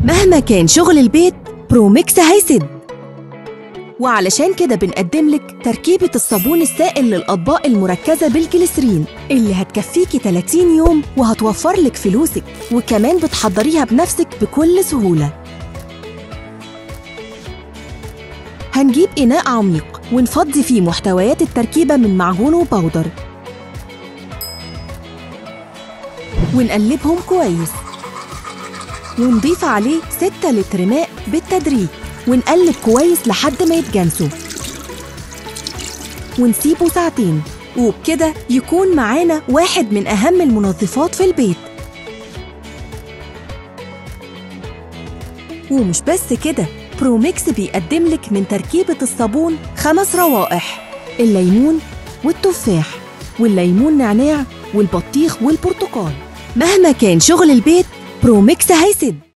مهما كان شغل البيت بروميكس هيسد. وعلشان كده بنقدم لك تركيبة الصابون السائل للأطباق المركزة بالجليسرين اللي هتكفيكي 30 يوم وهتوفر لك فلوسك، وكمان بتحضريها بنفسك بكل سهولة. هنجيب إناء عميق ونفضي فيه محتويات التركيبة من معجون وباودر ونقلبهم كويس، ونضيف عليه 6 لتر ماء بالتدريج، ونقلب كويس لحد ما يتجانسوا، ونسيبه ساعتين، وبكده يكون معانا واحد من أهم المنظفات في البيت. ومش بس كده، بروميكس بيقدم لك من تركيبة الصابون 5 روائح: الليمون والتفاح والليمون نعناع والبطيخ والبرتقال. مهما كان شغل البيت بروميكس هيسد.